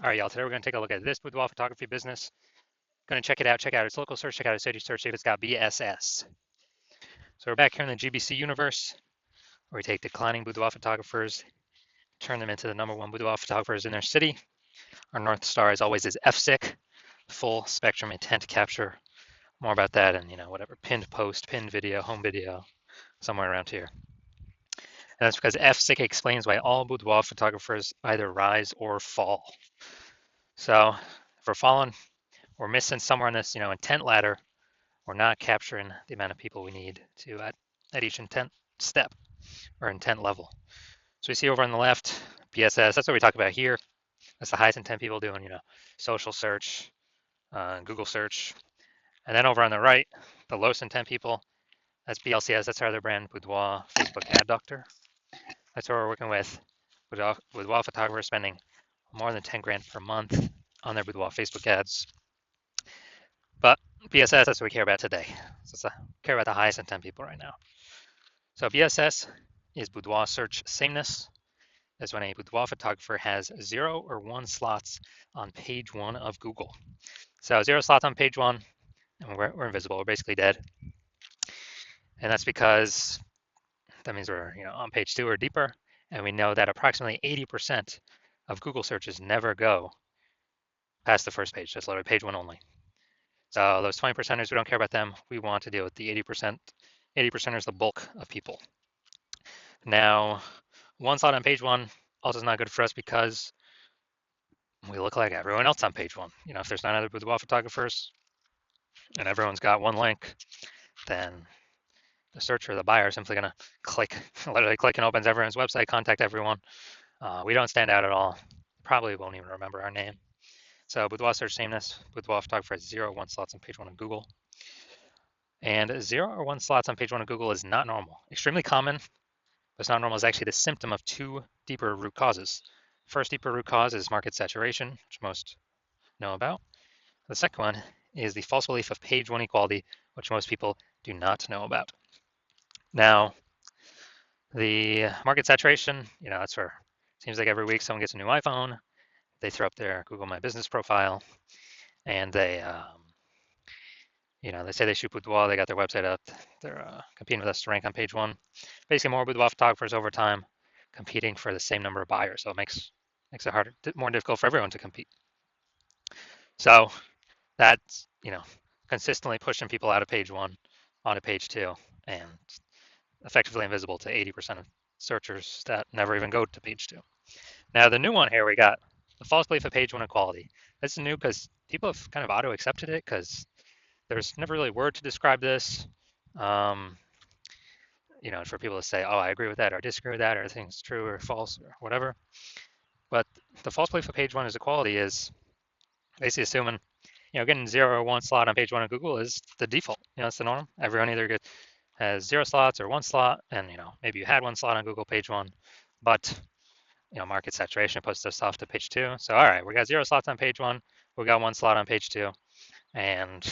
All right, y'all, today we're going to take a look at this boudoir photography business. Going to check it out, check out its local search, check out its city search, see if it's got BSS. So we're back here in the GBC universe, where we take declining boudoir photographers, turn them into the #1 boudoir photographers in their city. Our North Star, as always, is FSIC, full spectrum intent capture. More about that and, whatever, pinned post, pinned video, home video, somewhere around here. And that's because FSIC explains why all boudoir photographers either rise or fall. So if we're falling, we're missing somewhere on this, intent ladder. We're not capturing the amount of people we need to at each intent step or intent level. So we see over on the left, BSS, that's what we talk about here. That's the highest intent people doing, social search, Google search. And then over on the right, the lowest intent people, that's BLCS, that's our other brand, Boudoir Facebook Ad Doctor. That's what we're working with boudoir photographers spending more than 10 grand per month on their boudoir Facebook ads. But BSS, that's what we care about today. So care about the highest intent people right now. So BSS is boudoir search sameness. That's when a boudoir photographer has 0 or 1 slots on page 1 of Google. So 0 slots on page 1, and we're invisible. We're basically dead. And that's because that means we're on page 2 or deeper, and we know that approximately 80% of Google searches never go past the first page. That's literally page 1 only. So those 20%ers, we don't care about them. We want to deal with the 80%. 80%ers, the bulk of people. Now, 1 slot on page 1 also is not good for us because we look like everyone else on page 1. If there's 9 other boudoir photographers and everyone's got 1 link, then the searcher, the buyer, is simply going to click, literally click and opens everyone's website, contact everyone. We don't stand out at all. Probably won't even remember our name. So boudoir search sameness, boudoir photographer has 0 or 1 slots on page 1 of Google. And 0 or 1 slots on page 1 of Google is not normal. Extremely common, but it's not normal is actually the symptom of 2 deeper root causes. First deeper root cause is market saturation, which most know about. The second one is the false belief of page 1 equality, which most people do not know about. Now, the market saturation, that's where it seems like every week someone gets a new iPhone, they throw up their Google My Business profile, and they say they shoot boudoir, they got their website up, they're competing with us to rank on page 1. Basically, more boudoir photographers over time competing for the same number of buyers, so it makes it harder, more difficult for everyone to compete. So that's consistently pushing people out of page 1 onto page 2, and effectively invisible to 80% of searchers that never even go to page 2. Now the new one here, we got the false belief of page 1 equality. This is new because people have kind of auto-accepted it because there's never really a word to describe this. For people to say, oh, I agree with that, or I disagree with that, or I think it's true or false or whatever. But the false belief of page 1 is equality is basically assuming, getting 0 or 1 slot on page 1 of Google is the default. It's the norm. Everyone either has 0 slots or 1 slot, and maybe you had 1 slot on Google page 1, but market saturation puts us off to page 2. So all right, we got 0 slots on page 1, we got 1 slot on page 2, and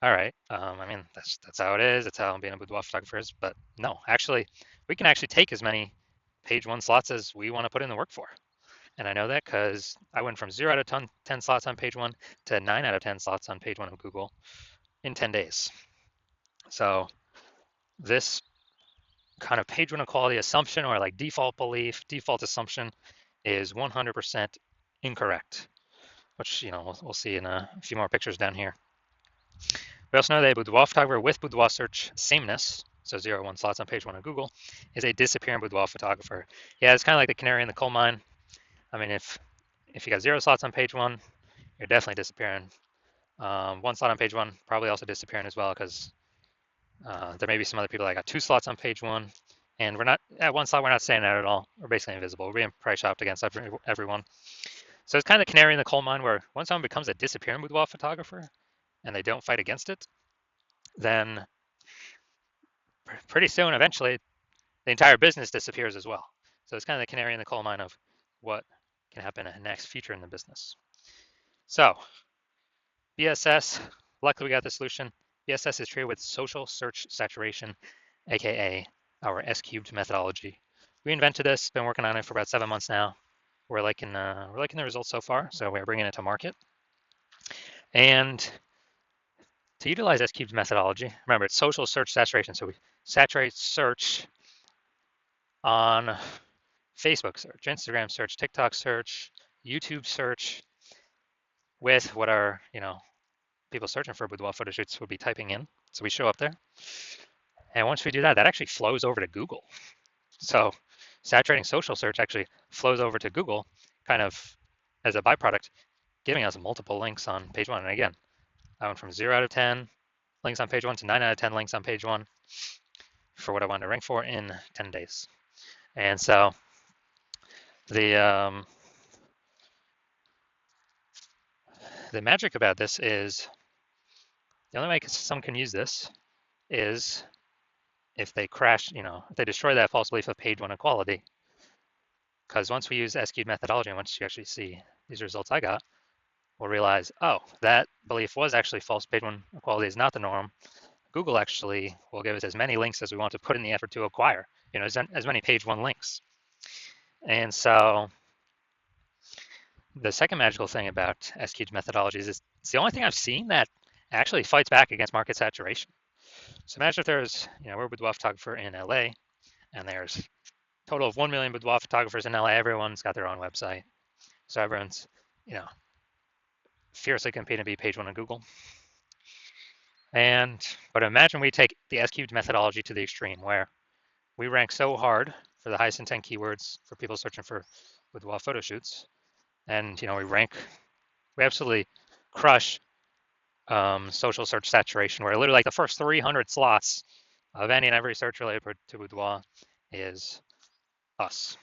all right, that's how it is. That's how being a boudoir photographer is. But no, actually, we can actually take as many page 1 slots as we want to put in the work for. And I know that because I went from 0 out of 10 slots on page 1 to 9 out of 10 slots on page 1 of Google in 10 days. So this kind of page 1 equality assumption, or like default belief, default assumption, is 100% incorrect, which we'll see in a few more pictures down here. We also know that a boudoir photographer with boudoir search sameness, so 0 or 1 slots on page 1 of Google, is a disappearing boudoir photographer. Yeah, it's kind of like the canary in the coal mine. If you got 0 slots on page 1, you're definitely disappearing. 1 slot on page 1, probably also disappearing as well, because there may be some other people that got 2 slots on page 1, and we're not at 1 slot. We're not standing out at all. We're basically invisible. We're being price shopped against everyone. So it's kind of canary in the coal mine, where once someone becomes a disappearing boudoir photographer and they don't fight against it, then pretty soon, eventually, the entire business disappears as well. So it's kind of the canary in the coal mine of what can happen in the next future in the business. So BSS, luckily we got the solution. BSS is treated with social search saturation, aka our S cubed methodology. We invented this, been working on it for about 7 months now. we're liking the results so far, so we're bringing it to market. And to utilize S-Cube's methodology, remember it's social search saturation, so we saturate search on Facebook search, Instagram search, TikTok search, YouTube search with what our people searching for boudoir photo shoots would be typing in. So we show up there, and once we do that, that actually flows over to Google. So saturating social search actually flows over to Google, kind of as a byproduct, giving us multiple links on page one. And again, I went from 0 out of 10 links on page one to 9 out of 10 links on page one for what I wanted to rank for in 10 days. And so the magic about this is the only way someone can use this is if they crash, if they destroy that false belief of page one equality. Because once we use S-Cube methodology, and once you actually see these results I got, we'll realize, oh, that belief was actually false. Page one equality is not the norm. Google actually will give us as many links as we want to put in the effort to acquire, as many page one links. And so the second magical thing about S-Cube's methodologies is it's the only thing I've seen that actually fights back against market saturation. So imagine if there's, we're a boudoir photographer in LA, and there's a total of 1 million boudoir photographers in LA. Everyone's got their own website. So everyone's, fiercely competing to be page one on Google. But imagine we take the S-Cubed methodology to the extreme where we rank so hard for the highest intent keywords for people searching for boudoir photo shoots. And, we absolutely crush social search saturation, where literally like the first 300 slots of any and every search related to boudoir is us.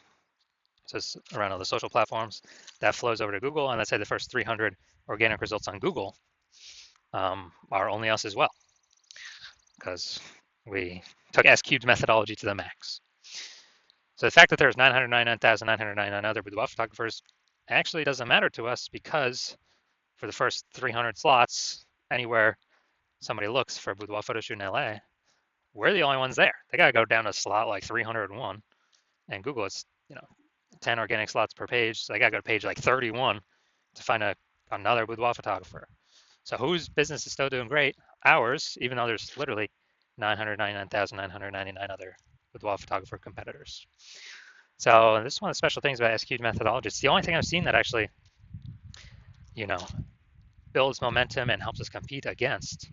So it's around all the social platforms that flows over to Google, and let's say the first 300 organic results on Google are only us as well, because we took S-Cube's methodology to the max. So the fact that there's 999,999 other boudoir photographers actually doesn't matter to us, because for the first 300 slots, anywhere somebody looks for a boudoir photo shoot in LA, we're the only ones there. They got to go down to slot like 301, and Google it's 10 organic slots per page, so they got to go to page like 31 to find another boudoir photographer. So whose business is still doing great? Ours, even though there's literally 999,999 other boudoir photographer competitors. So this is one of the special things about S-Cube methodology. It's the only thing I've seen that actually, builds momentum and helps us compete against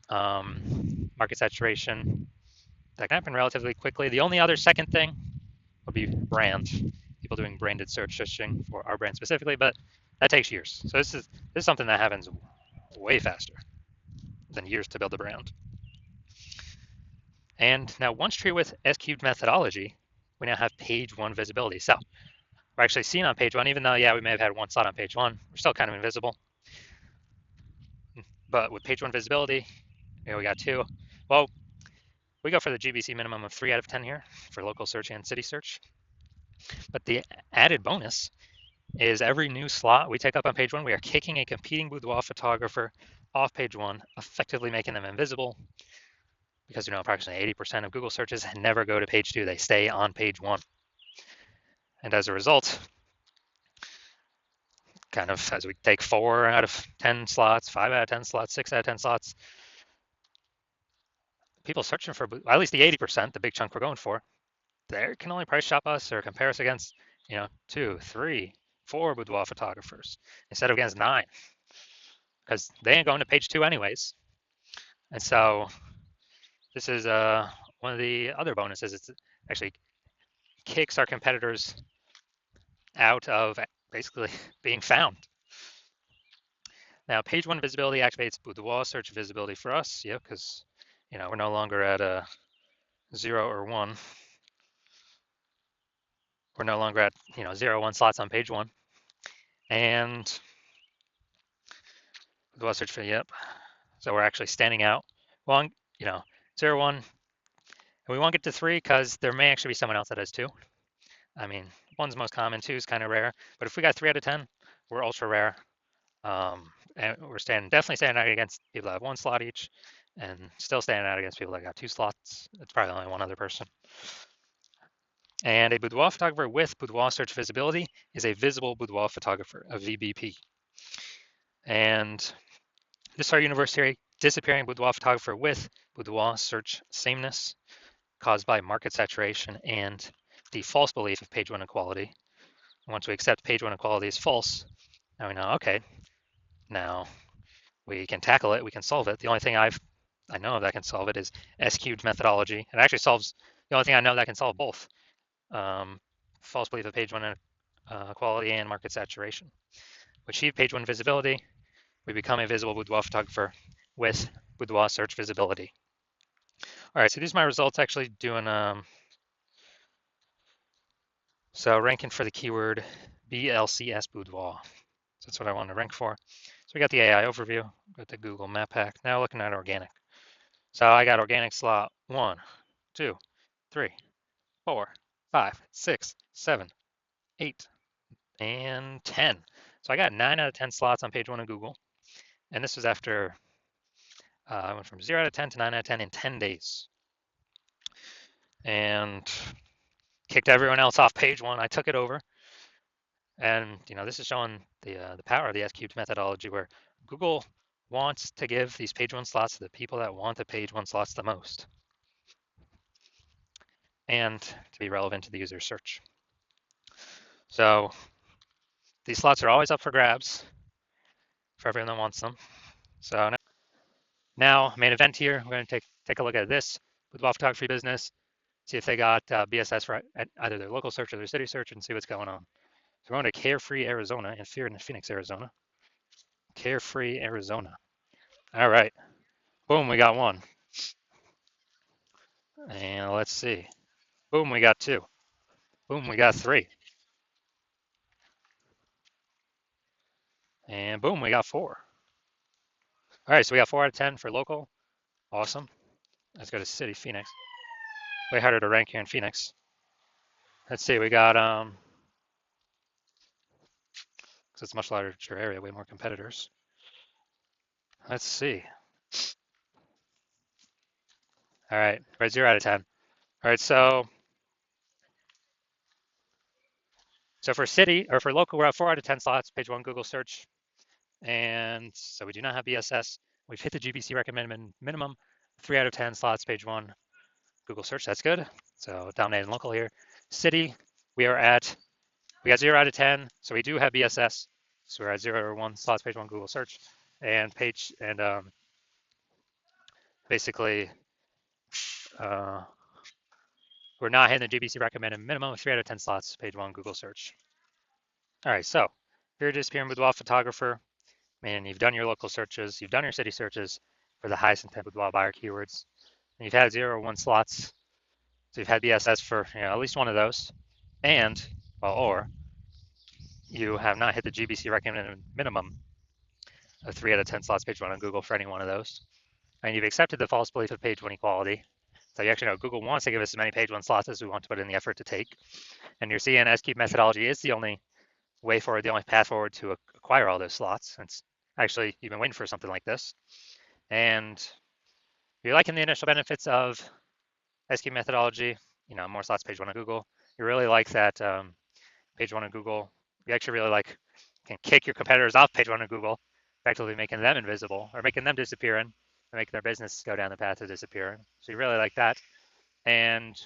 market saturation. That can happen relatively quickly. The only other second thing would be brand. People doing branded searching for our brand specifically, but that takes years. So this is something that happens way faster than years to build a brand. And now once treated with S-Cubed methodology, we now have page one visibility. So we're actually seen on page one, even though, we may have had one slot on page one, we're still kind of invisible. But with page one visibility, we got 2. Well, we go for the GBC minimum of 3 out of 10 here for local search and city search. But the added bonus is every new slot we take up on page one, we are kicking a competing boudoir photographer off page one, effectively making them invisible, because approximately 80% of Google searches never go to page 2. They stay on page 1. And as a result, kind of as we take 4 out of 10 slots, 5 out of 10 slots, 6 out of 10 slots, people searching for, at least the 80%, the big chunk we're going for, they can only price shop us or compare us against, 2, 3, 4 boudoir photographers instead of against 9, because they ain't going to page 2 anyways. And so this is one of the other bonuses. It actually kicks our competitors out of basically being found. Now, page one visibility activates boudoir search visibility for us, because we're no longer at a 0 or 1. We're no longer at 0, 1 slots on page 1, and boudoir search for So we're actually standing out. Well, 0, 1, and we won't get to 3 because there may actually be someone else that has 2. I mean, 1's most common, 2 is kind of rare, but if we got 3 out of 10, we're ultra rare. And we're definitely standing out against people that have 1 slot each, and still standing out against people that got 2 slots. It's probably only one other person. And a boudoir photographer with boudoir search visibility is a visible boudoir photographer, a VBP. And this is our universe theory, disappearing boudoir photographer with boudoir search sameness caused by market saturation and the false belief of page one equality. Once we accept page one equality is false, now we know, okay, now we can tackle it, we can solve it. The only thing I know that can solve it is S-cubed methodology. It actually solves, the only thing I know that can solve both false belief of page one equality and market saturation. We achieve page one visibility, we become a visible boudoir photographer with boudoir search visibility. All right, so these are my results actually doing, so ranking for the keyword BLCS boudoir. So that's what I want to rank for. So we got the AI overview, got the Google Map Pack. Now looking at organic. So I got organic slot 1, 2, 3, 4, 5, 6, 7, 8, and 10. So I got 9 out of 10 slots on page 1 of Google. And this was after I went from 0 out of 10 to 9 out of 10 in 10 days. And kicked everyone else off page 1. I took it over. And this is showing the power of the S-cubed methodology, where Google wants to give these page 1 slots to the people that want the page 1 slots the most, and to be relevant to the user search. So these slots are always up for grabs for everyone that wants them. So now main event here, we're going to take a look at this boudoir photography business, see if they got BSS for either their local search or their city search, and see what's going on. So we're going to Carefree, Arizona, and Fear in Phoenix, Arizona. Carefree, Arizona. All right. Boom, we got 1. And let's see. Boom, we got 2. Boom, we got 3. And boom, we got 4. All right, so we got 4 out of 10 for local. Awesome. Let's go to city, Phoenix. Way harder to rank here in Phoenix. Let's see, we got, because it's a much larger area, way more competitors. Let's see. All right, right, 0 out of 10. All right, so for city, or for local, we're at 4 out of 10 slots, page 1 Google search. And so we do not have BSS. We've hit the GBC recommended minimum, 3 out of 10 slots, page 1 Google search. That's good. So dominating local here. City, we got 0 out of 10. So we do have BSS. So we're at 0 or 1 slots, page 1 Google search. And basically, we're not hitting the GBC recommended minimum of 3 out of 10 slots, page 1 Google search. All right, so you're disappearing boudoir photographer, meaning you've done your local searches, you've done your city searches for the highest intent boudoir buyer keywords, and you've had 0 or 1 slots. So you've had BSS for at least one of those, and or you have not hit the GBC recommended minimum of 3 out of 10 slots, page 1 on Google for any one of those, and you've accepted the false belief of page 1 equality. So you actually know Google wants to give us as many page 1 slots as we want to put in the effort to take, and your CN S-cube methodology is the only way forward, the only path forward to acquire all those slots. It's actually, you've been waiting for something like this, and you're liking the initial benefits of S-cube methodology, more slots, page 1 on Google. You really like that page 1 on Google. You actually really can kick your competitors off page 1 on Google, effectively making them invisible or making them disappearing and making their business go down the path of disappearing. So you really like that. And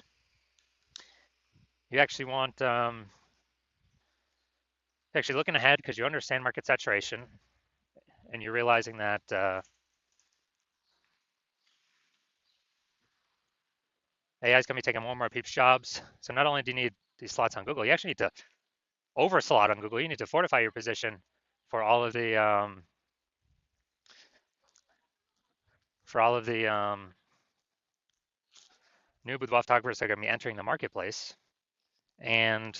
you actually want, actually looking ahead because you understand market saturation and you're realizing that AI is going to be taking more and more people's jobs. So not only do you need these slots on Google, you actually need to overslot on Google. You need to fortify your position for all of the new boudoir photographers that are going to be entering the marketplace. And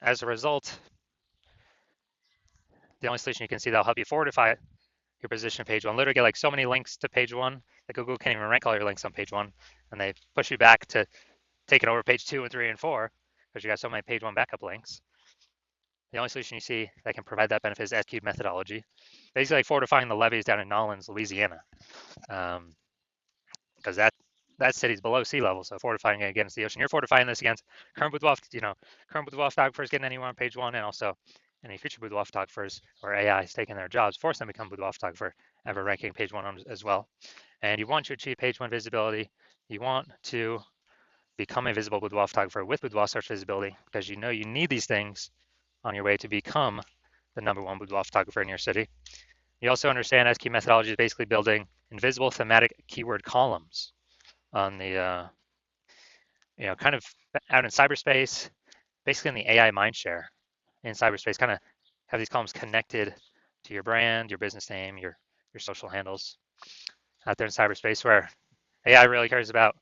as a result, the only solution you can see that'll help you fortify your position on page 1, literally get like so many links to page 1 that Google can't even rank all your links on page 1, and they push you back to taking over page 2 and 3 and 4 because you got so many page 1 backup links. The only solution you see that can provide that benefit is S-cube methodology, basically like fortifying the levees down in Nolens, Louisiana, because that that city's below sea level, so fortifying it against the ocean. You're fortifying this against current boudoir, current boudoir photographers getting anywhere on page one, and also any future boudoir photographers or AI is taking their jobs, force them to become boudoir photographer, ever ranking page one as well. And you want to achieve page one visibility. You want to become a visible boudoir photographer with boudoir search visibility because you know you need these things on your way to become the #1 boudoir photographer in your city. You also understand SQ methodology is basically building invisible thematic keyword columns on the, kind of out in cyberspace, basically in the AI mindshare in cyberspace, kind of have these columns connected to your brand, your business name, your social handles out there in cyberspace where AI really cares about,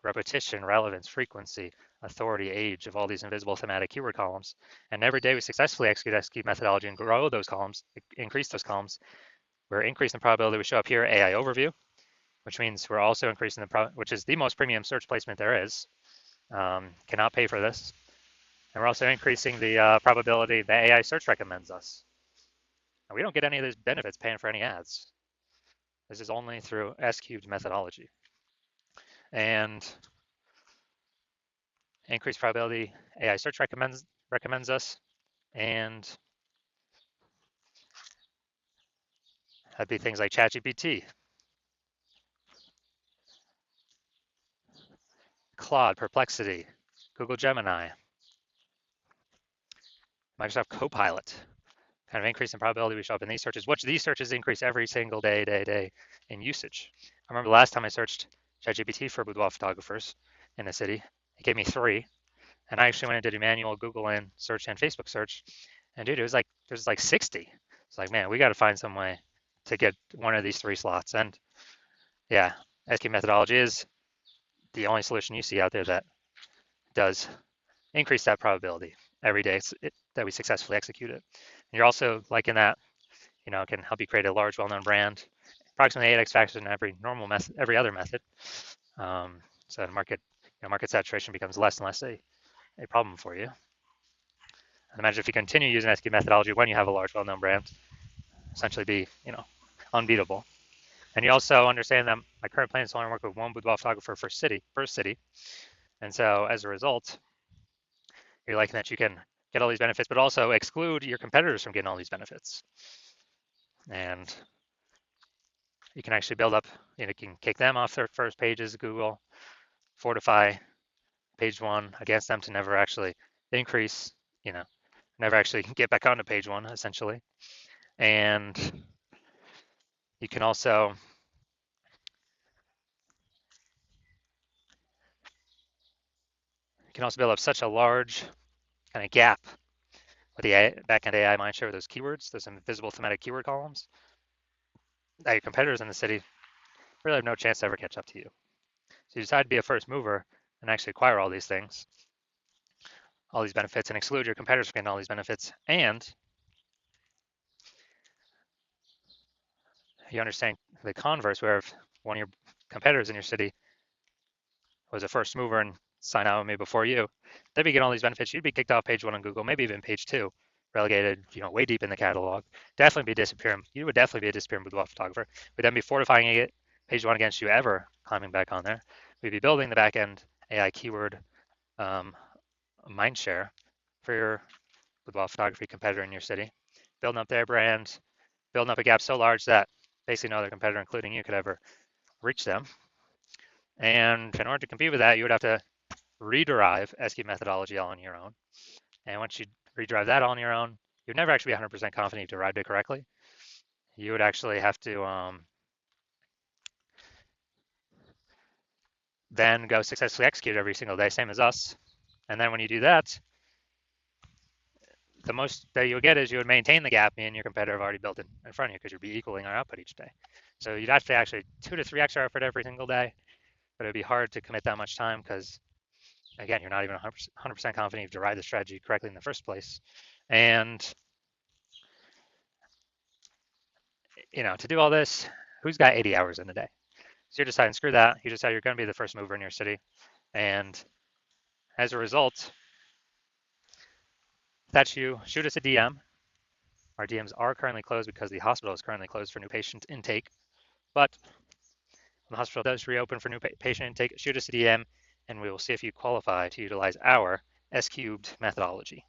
repetition, relevance, frequency, authority, age of all these invisible thematic keyword columns. And every day we successfully execute SQ methodology and grow those columns, increase those columns. We're increasing the probability we show up here, AI overview, which means we're also increasing which is the most premium search placement there is. Cannot pay for this. And we're also increasing the probability that AI search recommends us. And we don't get any of those benefits paying for any ads. This is only through S-cubed methodology. And increased probability AI search recommends us. And that'd be things like ChatGPT, Claude, Perplexity, Google Gemini, Microsoft Copilot, kind of increase in probability we show up in these searches, which these searches increase every single day in usage. I remember the last time I searched ChatGPT for boudoir photographers in a city, it gave me 3. And I actually went and did a manual Google and search and Facebook search. And dude, it was like 60. It's like, man, we got to find some way to get one of these 3 slots. And yeah, SQ methodology is the only solution you see out there that does increase that probability every day that we successfully execute it. And you're also liking that, it can help you create a large, well-known brand, approximately 8x faster than every other method. So the market saturation becomes less and less a problem for you. And imagine if you continue using SQ methodology when you have a large, well-known brand, essentially be, unbeatable. And you also understand that my current plan is to only work with one boudoir photographer per city. And so as a result, you're liking that you can get all these benefits, but also exclude your competitors from getting all these benefits. And you can actually build up, you can kick them off their first pages, Google, fortify page one against them to never actually increase, never actually get back onto page one, essentially. And you can also build up such a large kind of gap with the backend AI mindshare with those keywords, those invisible thematic keyword columns, that your competitors in the city really have no chance to ever catch up to you. So you decide to be a first mover and actually acquire all these things, all these benefits, and exclude your competitors from getting all these benefits. And you understand the converse, where if one of your competitors in your city was a first mover and signed out with me before you, they'd be getting all these benefits. You'd be kicked off page one on Google, maybe even page 2, relegated, way deep in the catalog. Definitely be disappearing. You would definitely be a disappearing boudoir photographer. We'd then be fortifying it, page 1 against you ever climbing back on there. We'd be building the backend AI keyword mindshare for your boudoir photography competitor in your city, building up their brand, building up a gap so large that basically no other competitor, including you, could ever reach them. And in order to compete with that, you would have to rederive SQ methodology all on your own. And once you redrive that all on your own, you'd never actually be 100% confident you derived it correctly. You would actually have to then go successfully execute every single day, same as us. And then when you do that, the most that you would get is you would maintain the gap me and your competitor have already built in front of you because you'd be equaling our output each day. So you'd have to actually 2 to 3x our effort every single day, but it'd be hard to commit that much time because, again, you're not even 100% confident you've derived the strategy correctly in the first place. And, to do all this, who's got 80 hours in a day? So you're deciding, screw that. You decide you're going to be the first mover in your city. And as a result, that's you. Shoot us a DM. Our DMs are currently closed because the hospital is currently closed for new patient intake. But When the hospital does reopen for new patient intake, shoot us a DM, and we will see if you qualify to utilize our S cubed methodology.